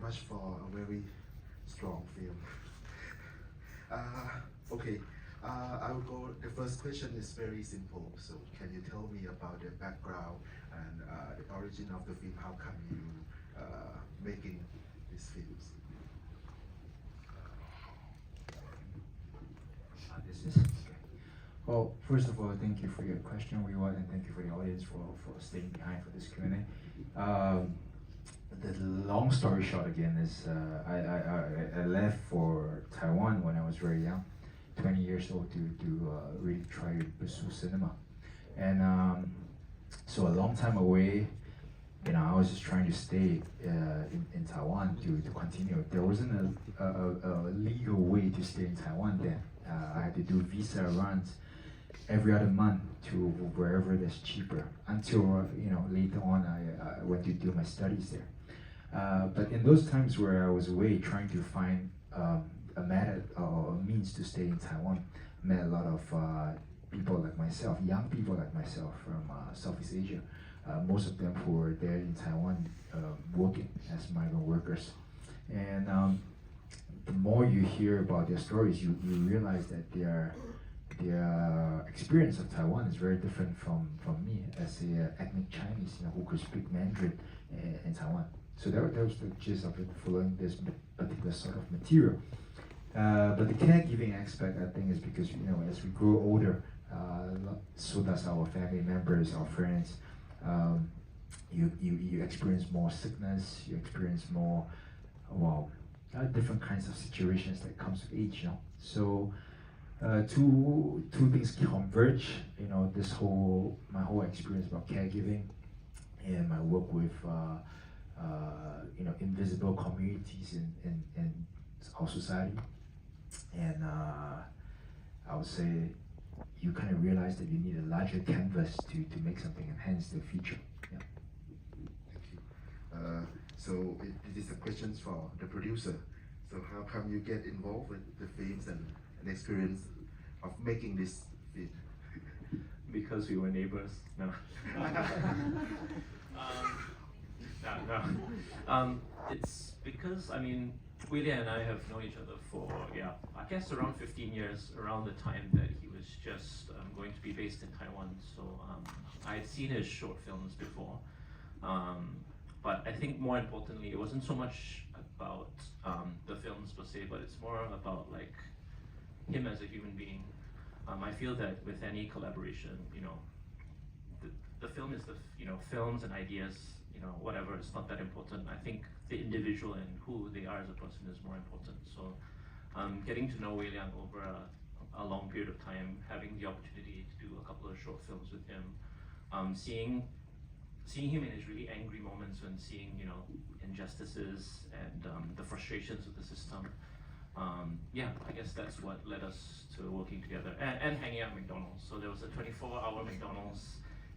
much for a very strong film. Okay, I will go. The first question is very simple. So, can you tell me about the background and the origin of the film? How come you making these films? This is okay. Well, first of all, thank you for your question, Wiwa, and thank you for the audience for staying behind for this Q&A. The long story short again is I left for Taiwan when I was very young, 20 years old, to really try to pursue cinema. And so a long time away, I was just trying to stay in Taiwan to continue. There wasn't a legal way to stay in Taiwan then. I had to do visa runs every other month to wherever that's cheaper until later on I went to do my studies there. But in those times where I was away trying to find a method or a means to stay in Taiwan, met a lot of people like myself, young people like myself from Southeast Asia. Most of them who were there in Taiwan working as migrant workers. And the more you hear about their stories, you realize that their experience of Taiwan is very different from me as a ethnic Chinese who could speak Mandarin in Taiwan. So that was the gist of it, following this particular sort of material. But the caregiving aspect, I think, is because as we grow older, so does our family members, our friends. You experience more sickness, you experience more, different kinds of situations that comes with age. So two things converge. My whole experience about caregiving and my work with invisible communities in our society. And I would say you kind of realize that you need a larger canvas to make something enhance the future. Yeah. Thank you. So it is a question for the producer. So how come you get involved with the films and experience of making this film? Because we were neighbors. No. No. It's because William and I have known each other for I guess around 15 years. Around the time that he was just going to be based in Taiwan, so I had seen his short films before. But I think more importantly, it wasn't so much about the films per se, but it's more about like him as a human being. I feel that with any collaboration, the film is the films and ideas, whatever. It's not that important. I think the individual and who they are as a person is more important. So, getting to know Wei Liang over a long period of time, having the opportunity to do a couple of short films with him, seeing him in his really angry moments when seeing injustices and the frustrations of the system. I guess that's what led us to working together and hanging out at McDonald's. So there was a 24-hour McDonald's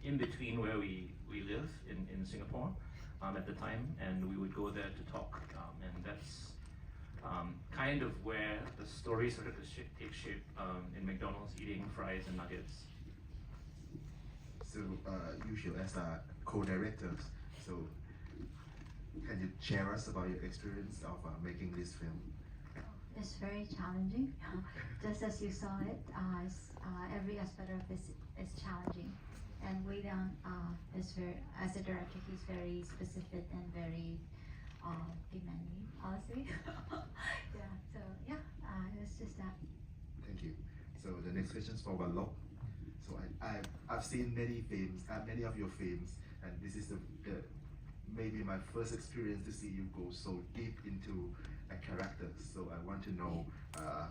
in between where we live in Singapore at the time, and we would go there to talk, and that's kind of where the story started to take shape in McDonald's, eating fries and nuggets. So you show as a co-directors. So can you share us about your experience of making this film? It's very challenging. Just as you saw it, every aspect of this is challenging. And Wei Liang is very, as a director, he's very specific and very demanding, honestly. It's just that. Thank you. So the next question is for Walok. So I've seen many films, many of your films, and this is the maybe my first experience to see you go so deep into a character. So I want to know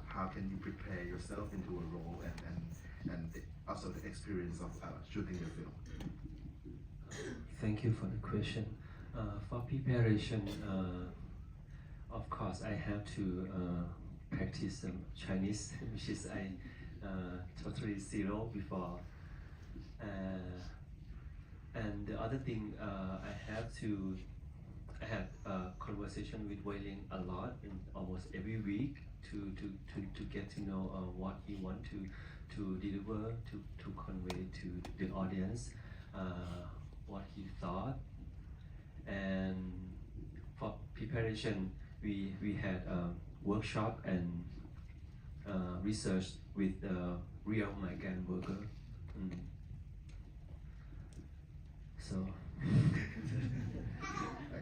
how can you prepare yourself into a role and also the experience of shooting the film. Thank you for the question. For preparation, of course, I have to practice Chinese, which is I totally zero before. And the other thing, I have a conversation with Wei Liang a lot in almost every week to get to know what he want to deliver, to convey to the audience, what he thought. And for preparation, we had workshop and research with real migrant worker. So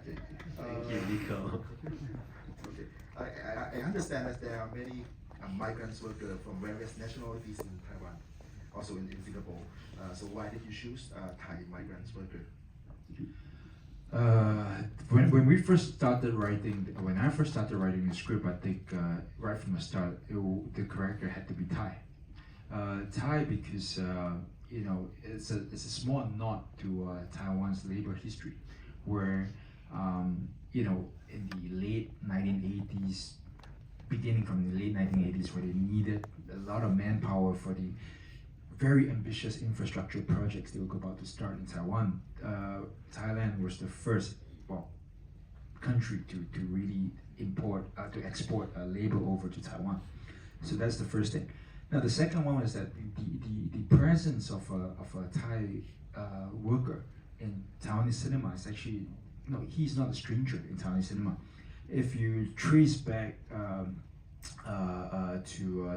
Okay. thank you, Nico. Okay. I understand that there are many migrants workers from various nationalities in Taiwan, also in Singapore. So why did you choose Thai migrants worker? When we first started writing, when I first started writing the script, I think right from the start, the character had to be Thai. Thai because you know it's a small nod to Taiwan's labor history, where you know in the late 1980s, beginning from the late 1980s, where they needed a lot of manpower for the very ambitious infrastructure projects they were about to start in Taiwan. Thailand was the first, country to really export labor over to Taiwan. So that's the first thing. Now the second one is that the presence of a Thai worker in Taiwanese cinema is actually, he's not a stranger in Taiwanese cinema. If you trace back to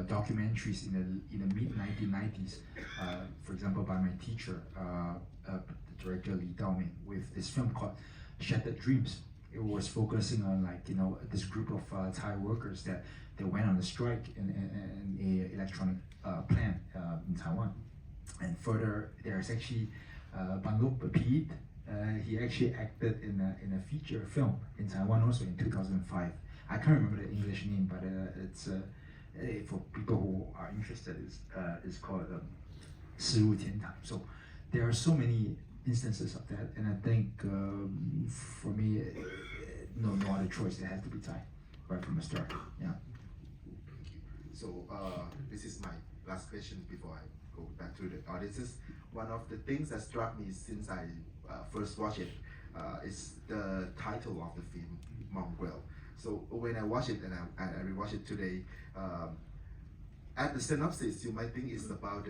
documentaries in the mid 1990s, for example, by my teacher, the director Li Daoming, with this film called Shattered Dreams. It was focusing on this group of Thai workers that they went on a strike in a electronic plant in Taiwan. And further, there's actually Banlok Bapit. He actually acted in a feature film in Taiwan also in 2005. I can't remember the English name, but it's for people who are interested. It's called 失入天堂. So there are so many instances of that, and I think for me, no other choice. It has to be Thai right from the start. Yeah. So this is my last question before I go back to the audiences. One of the things that struck me since I first watched it is the title of the film, Mongrel. So when I watch it and I rewatch it today, at the synopsis you might think it's about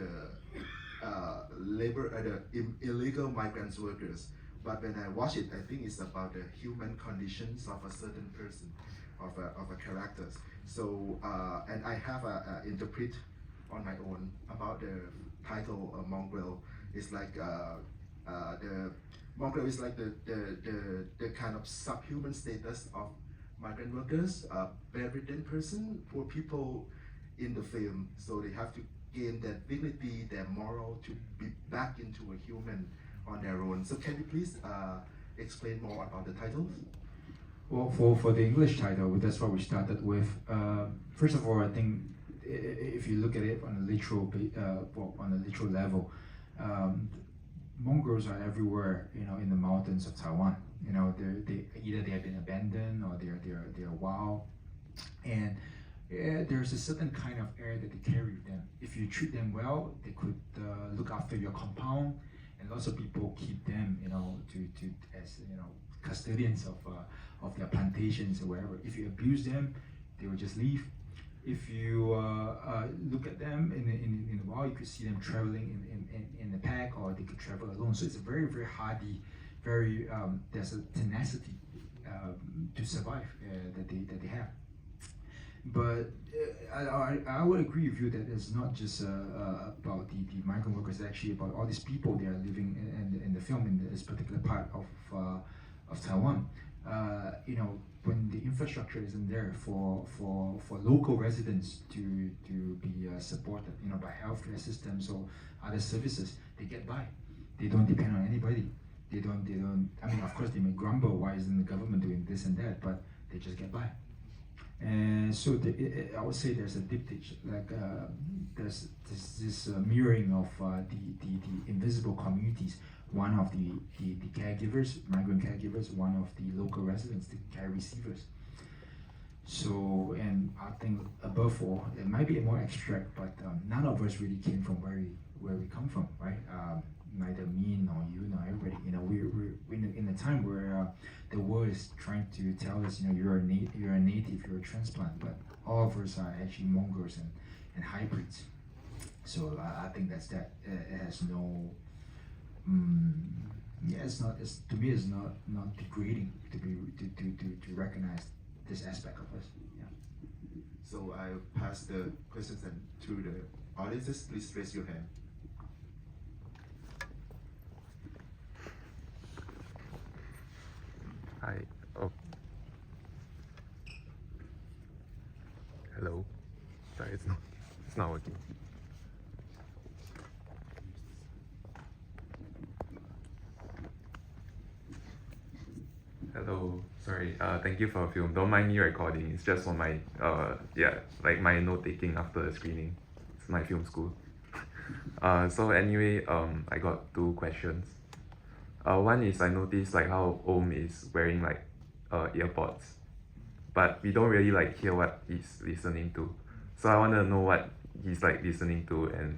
illegal migrant workers, but when I watch it, I think it's about the human conditions of a certain person, of a characters. So and I have a interpret on my own about the title Mongrel. It's like the Mongrel is like the kind of subhuman status of migrant workers, bedridden person, poor people in the film. So they have to gain their dignity, their moral, to be back into a human on their own. So can you please explain more about the titles? Well, for the English title, that's what we started with. First of all, I think if you look at it on a literal level, mongrels are everywhere, in the mountains of Taiwan. They either they have been abandoned or they're wild, and there's a certain kind of air that they carry with them. If you treat them well, they could look after your compound, and lots of people keep them, as custodians of their plantations or wherever. If you abuse them, they will just leave. If you look at them in the wild, you could see them traveling in a pack, or they could travel alone. So it's a very, very hardy, very there's a tenacity to survive that they have. But I would agree with you that it's not just about the migrant workers. It's actually about all these people that are living in the film in this particular part of Taiwan. When the infrastructure isn't there for local residents to be supported, by healthcare systems or other services, they get by. They don't depend on anybody. They don't. I mean, of course, they may grumble, why isn't the government doing this and that? But they just get by. And so I would say there's a diptych, like there's this mirroring of the invisible communities. One of the caregivers, migrant caregivers, one of the local residents, the care receivers. So, and I think above all, it might be more abstract, but none of us really came from where we come from, right? Neither me nor you nor everybody. We're in a time where the world is trying to tell us, you're a native, you're a transplant, but all of us are actually mongrels and hybrids. So I think that's that. It has no yeah, to me it's not degrading to recognize this aspect of us. Yeah. So I pass the questions and to the audiences. Please raise your hand. Hi. Oh. Hello. Sorry, it's not working. Hello. Sorry. Thank you for the film. Don't mind me recording. It's just for my like my note taking after the screening. It's my film school. So anyway, I got two questions. One is I noticed like how Om is wearing like earpods, but we don't really like hear what he's listening to. So I want to know what he's like listening to, and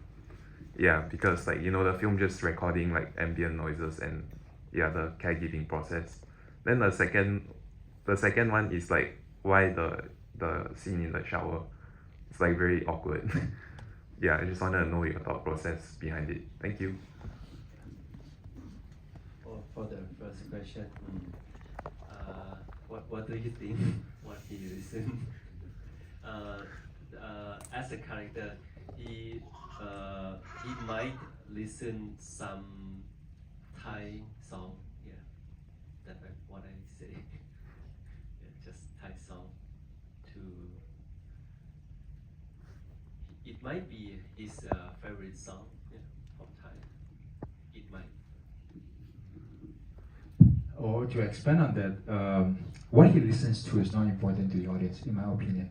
yeah, because like the film just recording like ambient noises and yeah, the caregiving process. Then the second one is like why the scene in the shower. It's like very awkward. Yeah, I just want to know your thought process behind it. Thank you. For the first question, what do you think? What he listen? As a character, he might listen some Thai song. Yeah, that's what I say. Yeah, just Thai song. It might be his favorite song. Yeah, from Thai. It might. Or to expand on that, what he listens to is not important to the audience, in my opinion.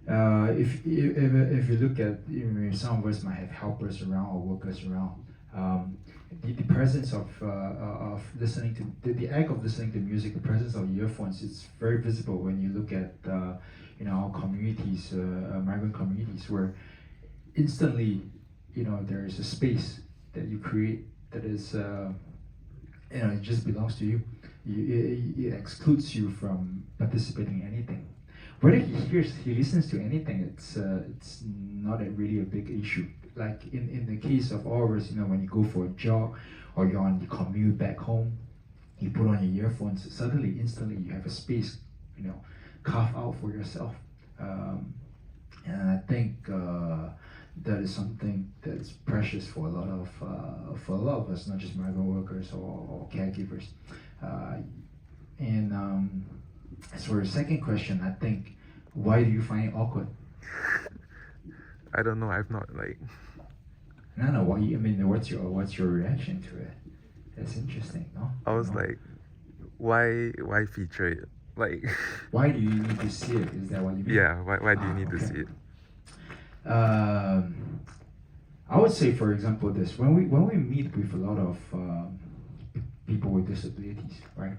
If you look at, some of us might have helpers around or workers around. The presence of listening to the act of listening to music, the presence of earphones, it's very visible when you look at our communities, migrant communities, where instantly there is a space that you create that is it just belongs to you. It excludes you from participating in anything. Whether he listens to anything, it's not really a big issue. Like in the case of all of us, when you go for a jog or you're on the commute back home, you put on your earphones, suddenly, instantly, you have a space, carved out for yourself. And I think that is something that's precious for a lot of us, not just migrant workers or caregivers. As for the second question, I think, why do you find it awkward? I don't know. I've not like. No. What's your reaction to it? That's interesting, no? I was like, why feature it? Like. Why do you need to see it? Is that what you mean? Yeah. Why do you need to okay. see it? I would say, for example, this when we meet with a lot of people with disabilities, right?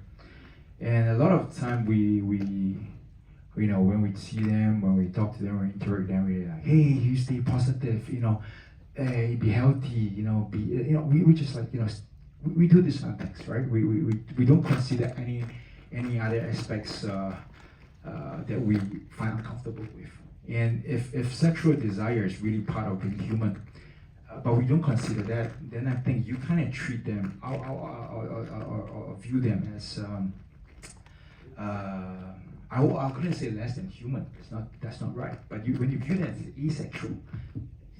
And a lot of time we when we see them, when we talk to them, we interact with them, we're like, hey, you stay positive, hey, be healthy, we just like we do this context, right? We don't consider any other aspects that we find uncomfortable with. And if sexual desire is really part of being human, but we don't consider that, then I think you kind of treat them or view them as I couldn't say less than human. That's not right. But when you view them as asexual,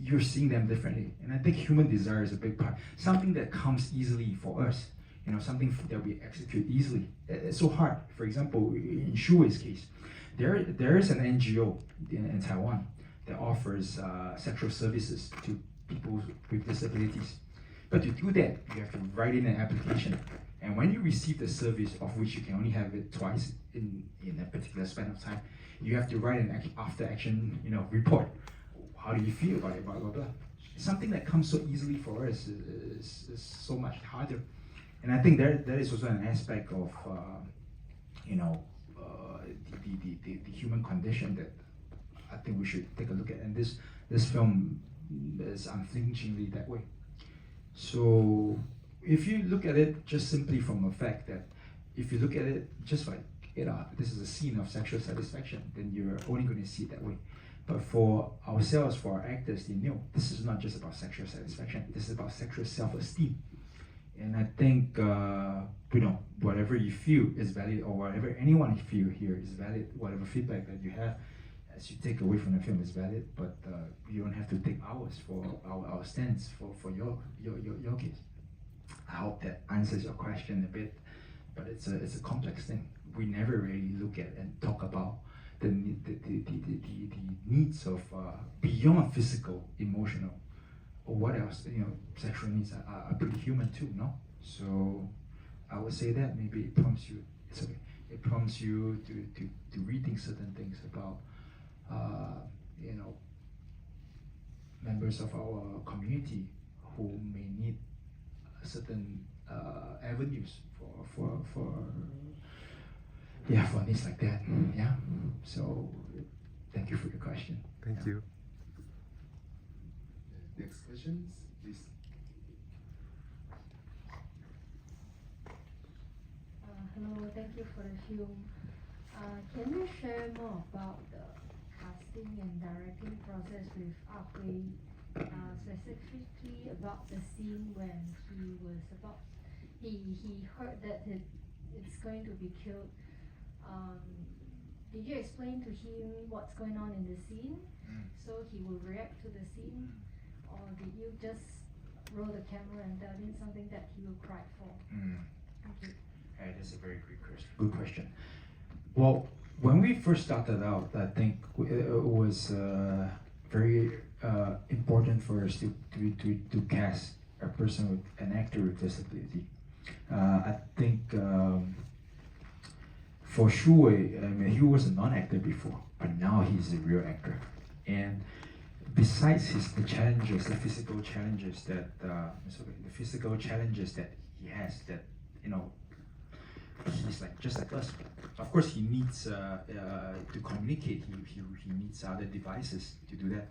you're seeing them differently. And I think human desire is a big part. Something that comes easily for us, something that we execute easily. It's so hard. For example, in Shui's case, there is an NGO in Taiwan that offers sexual services to people with disabilities. But to do that, you have to write in an application. And when you receive the service, of which you can only have it twice in a particular span of time, you have to write an after action report. How do you feel about it? Blah blah blah. Something that comes so easily for us is so much harder. And I think that is also an aspect of the human condition that I think we should take a look at. And this film is unflinchingly that way. So if you look at it just simply from the fact that, if you look at it just like, this is a scene of sexual satisfaction, then you're only going to see it that way. But for ourselves, for our actors, they know this is not just about sexual satisfaction. This is about sexual self-esteem. And I think whatever you feel is valid, or whatever anyone feel here is valid. Whatever feedback that you have, as you take away from the film, is valid. But you don't have to take ours for our stance for your case. I hope that answers your question a bit. But it's a complex thing. We never really look at and talk about the needs of beyond physical, emotional, or what else. Sexual needs are pretty human too, no? So I would say that maybe it prompts you. It's okay. It prompts you to rethink certain things about members of our community who may need certain avenues for needs like that. Yeah. So thank you for your question. Thank Yeah. you. Next questions, please. Hello, thank you for the film. Can you share more about the casting and directing process with Hui, specifically about the scene when he heard that it's going to be killed? Did you explain to him what's going on in the scene, so he will react to the scene, or did you just roll the camera and tell him something that he will cry for? Thank you. That's a very good question. Well, when we first started out, I think it was very important for us to cast a person with an actor with disability. I think for Shui, I mean, he was a non-actor before, but now he's a real actor. And besides the challenges, the physical challenges that he has, that he's just like us. Of course, he needs to communicate. He needs other devices to do that.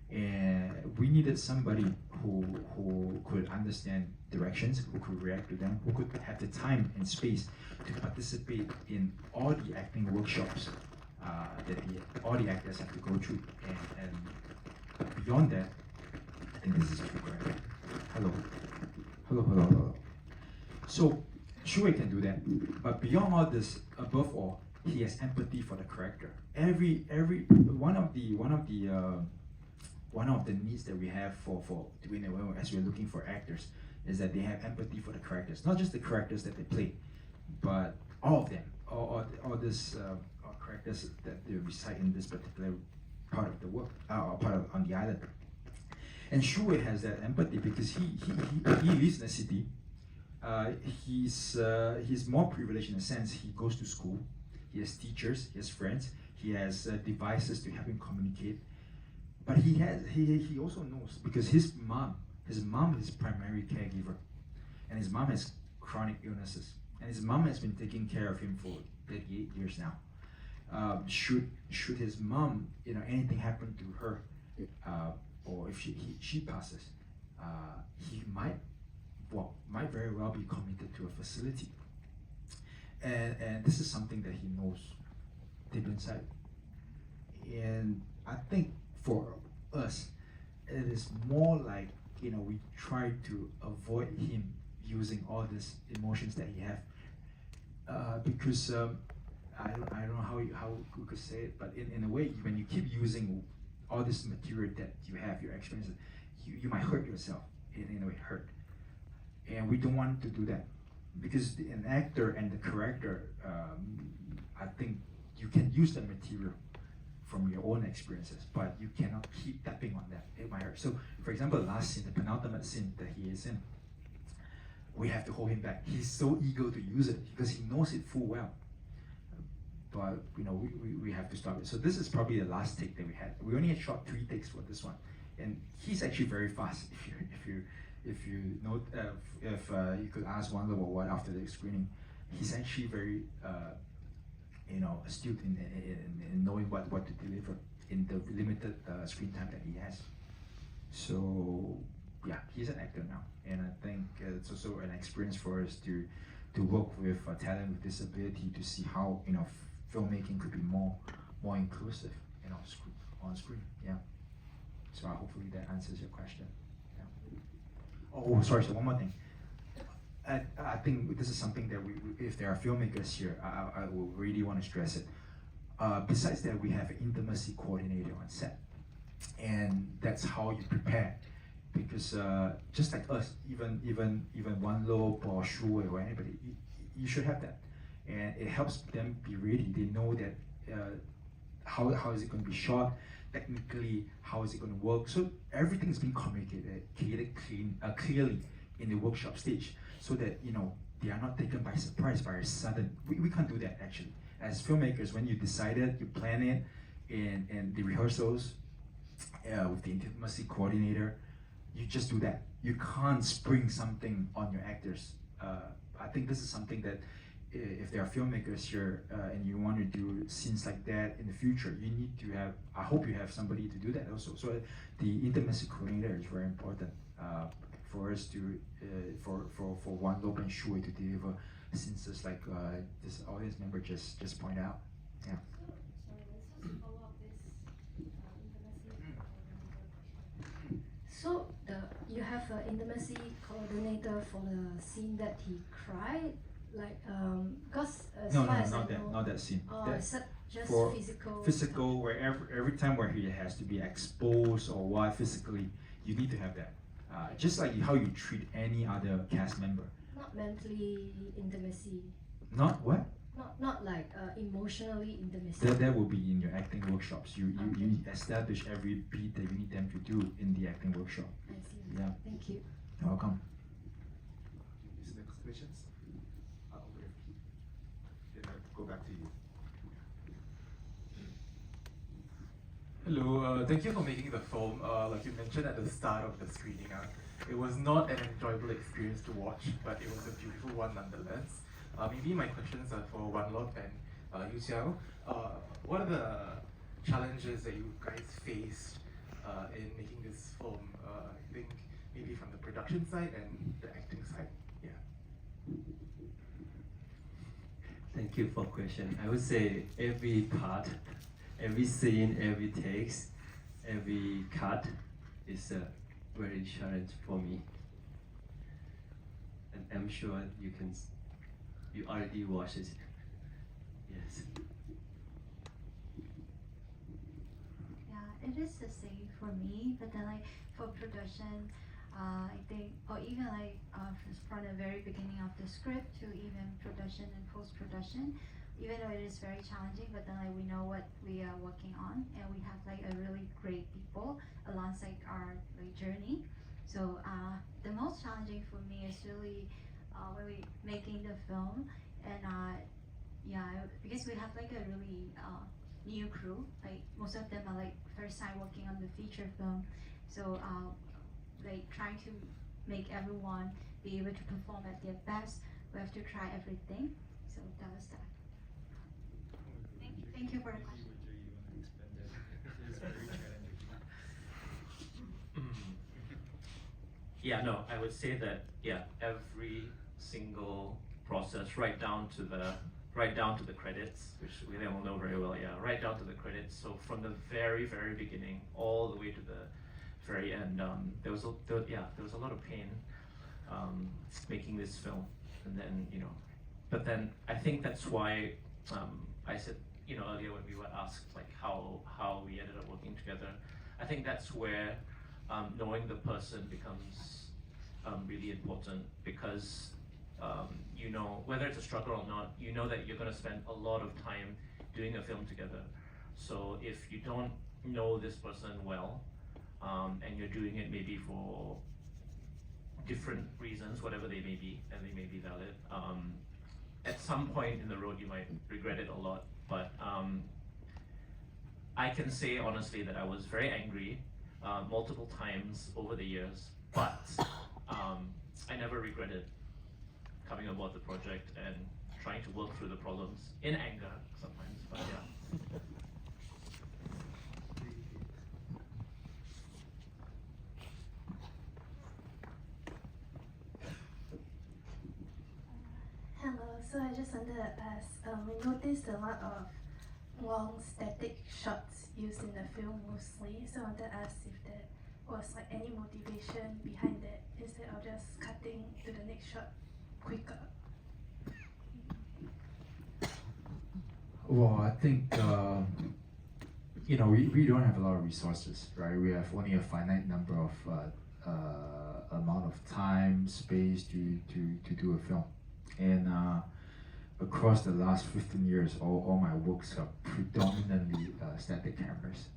And we needed somebody who could understand directions, who could react to them, who could have the time and space to participate in all the acting workshops that all the actors have to go through. And beyond that, I think this is too correct. Hello. So Shui can do that, but beyond all this, above all, he has empathy for the character. Every one of the needs that we have as we're looking for actors is that they have empathy for the characters, not just the characters that they play, but all of them, all characters that they recite in this particular part of the work, on the island. And Shui has that empathy because he lives in a city. He's more privileged in a sense. He goes to school, he has teachers, he has friends, he has devices to help him communicate. But he also knows, because his mom is his primary caregiver, and his mom has chronic illnesses, and his mom has been taking care of him for 38 years now. Should his mom, anything happen to her, or if she passes, he might very well be committed to a facility. And this is something that he knows deep inside. And I think for us, it is more like, we try to avoid him using all these emotions that he have. Because I don't know how we could say it, but in a way, when you keep using all this material that you have, your experiences, you might hurt yourself, in a way, hurt. And we don't want to do that, because an actor and the character, I think you can use the material from your own experiences, but you cannot keep tapping on that. It might hurt. So, for example, last scene, the penultimate scene that he is in, we have to hold him back. He's so eager to use it because he knows it full well. But we have to stop it. So this is probably the last take that we had. We only had shot 3 takes for this one, and he's actually very fast. If you could ask Wanda what after the screening, he's actually very astute in knowing what to deliver in the limited screen time that he has. So yeah, he's an actor now, and I think it's also an experience for us to work with talent with disability, to see how filmmaking could be more inclusive on screen. Yeah. So hopefully that answers your question. Yeah. Oh, sorry. So one more thing. I think this is something that if there are filmmakers here, I will really want to stress it. Besides that, we have an intimacy coordinator on set, and that's how you prepare. Because just like us, even One Lope or Shu or anybody, you should have that, and it helps them be ready. They know that how is it going to be shot, technically how is it going to work. So everything's been communicated clearly in the workshop stage, so that they are not taken by surprise by a sudden. We can't do that actually. As filmmakers, when you decide it, you plan it in the rehearsals with the intimacy coordinator. You just do that. You can't spring something on your actors. I think this is something that if there are filmmakers here and you want to do scenes like that in the future, you need to have, I hope you have somebody to do that also. So the intimacy coordinator is very important for us to, for One Lope and Shui to deliver scenes just like this audience member just pointed out. Yeah. Sorry, let's just follow up this intimacy coordinator. So you have an intimacy coordinator for the scene that he cried, like because as No, far as I not that, know, not that scene. just For physical. Physical, where every time where he has to be exposed or what physically, you need to have that. Just like how you treat any other cast member. Not mentally intimacy. Not what? Not like emotionally intimacy. That will be in your acting workshops. You establish every beat that you need them to do in the acting workshop. I see. Yeah. Thank you. You're welcome. Is there next questions? Okay. Then I'll go back to you. Hello, thank you for making the film. Like you mentioned at the start of the screening, it was not an enjoyable experience to watch, but it was a beautiful one nonetheless. Maybe my questions are for One Lope and Yu Xiao. What are the challenges that you guys faced in making this film? I think maybe from the production side and the acting side. Yeah. Thank you for question. I would say every part, every scene, every takes, every cut is a very challenge for me. And I'm sure you already watched it. Yes. Yeah, it is the same for me, but then like for production, I think, or even like from the very beginning of the script to even production and post-production, even though it is very challenging, but then like we know what we are working on, and we have like a really great people alongside our like journey. So the most challenging for me is really when we making the film, and yeah, because we have like a really new crew. Like most of them are like first time working on the feature film, so like trying to make everyone be able to perform at their best. We have to try everything. So that was that. Thank you for the question. Yeah, no, I would say that every single process, right down to the credits, which William will know very well. Yeah, right down to the credits. So from the very beginning all the way to the very end, there was a lot of pain making this film, and then but then I think that's why I said earlier when we were asked like how we ended up working together. I think that's where knowing the person becomes really important, because whether it's a struggle or not, that you're going to spend a lot of time doing a film together. So if you don't know this person well, and you're doing it maybe for different reasons, whatever they may be, and they may be valid, at some point in the road you might regret it a lot. But I can say honestly that I was very angry multiple times over the years, but I never regretted coming aboard the project and trying to work through the problems in anger sometimes, but yeah. Hello, so I just wanted to ask, we noticed a lot of long static shots used in the film mostly, so I wanted to ask if there was like any motivation behind that instead of just cutting to the next shot quicker? Well, I think we don't have a lot of resources, right? We have only a finite number of amount of time, space to do a film, and across the last 15 years, all my works are predominantly static cameras.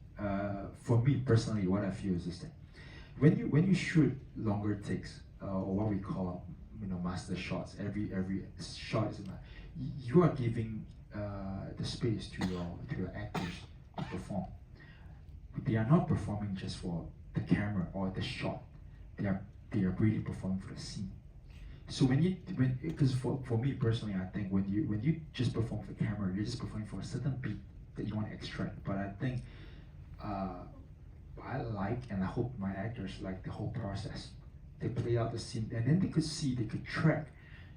For me personally, what I feel is this thing: when you shoot longer takes, or what we call master shots, every shot is you are giving the space to your actors to perform. They are not performing just for the camera or the shot. They are really performing for the scene. So because for me personally, I think when you just perform for the camera, you're just performing for a certain beat that you want to extract. But I think I like, and I hope my actors like, the whole process. They play out the scene, and then they could track,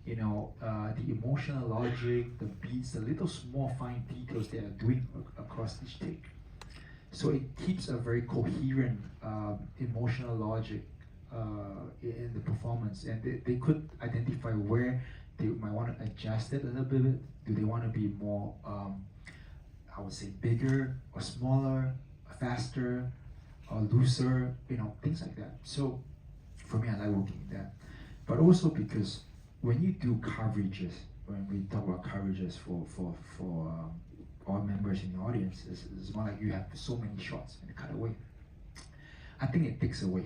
the emotional logic, the beats, the little small fine details they are doing across each take. So it keeps a very coherent emotional logic in the performance, and they could identify where they might want to adjust it a little bit. Do they want to be more, I would say, bigger or smaller, faster or looser, things like that. So for me, I like working in that. But also because when you do coverages, when we talk about coverages for all members in the audience, it's more like you have so many shots and cut away. I think it takes away.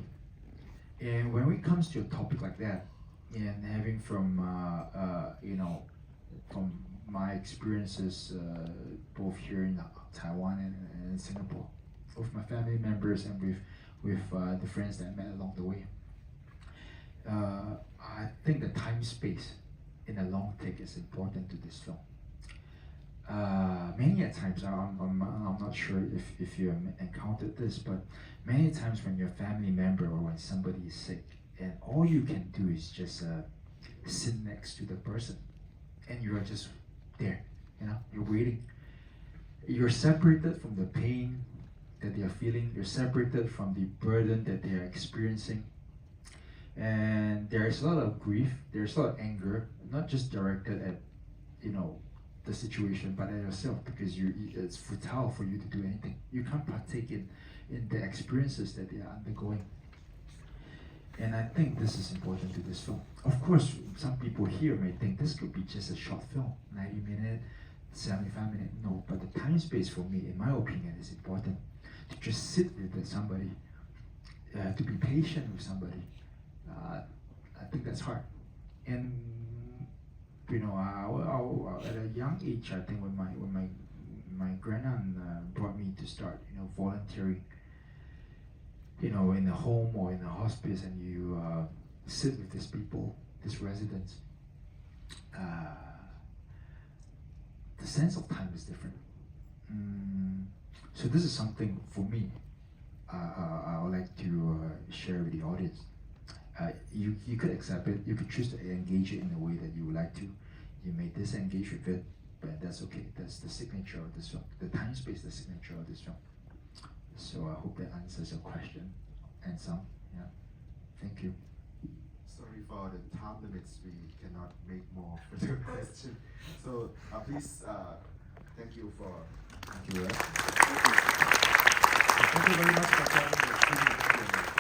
And when it comes to a topic like that, and having from from my experiences both here in Taiwan and Singapore, with my family members and with the friends that I met along the way, I think the time space in a long take is important to this film. Many a times, I'm not sure if you have encountered this, but many times when your family member or when somebody is sick, and all you can do is just sit next to the person, and you are just there, you're waiting. You're separated from the pain that they are feeling. You're separated from the burden that they are experiencing. And there's a lot of grief, there's a lot of anger, not just directed at, the situation, but at yourself, because it's futile for you to do anything. You can't partake in the experiences that they are undergoing. And I think this is important to this film. Of course, some people here may think this could be just a short film, 90 minutes, 75 minutes. No, but the time space for me, in my opinion, is important. To just sit with somebody, to be patient with somebody. I think that's hard. And at a young age, I think when my grandaunt brought me to start, volunteering, in a home or in a hospice, and you sit with these people, these residents, the sense of time is different. So this is something for me I would like to share with the audience. You could accept it, you could choose to engage it in the way that you would like to. You may disengage with it, but that's okay. That's the signature of this film. The time space, the signature of this film. So I hope that answers your question and some. Yeah. Thank you. Sorry for the time limits. We cannot make more further questions. So please, thank you for. Thank you. Thank you very much for joining the screening.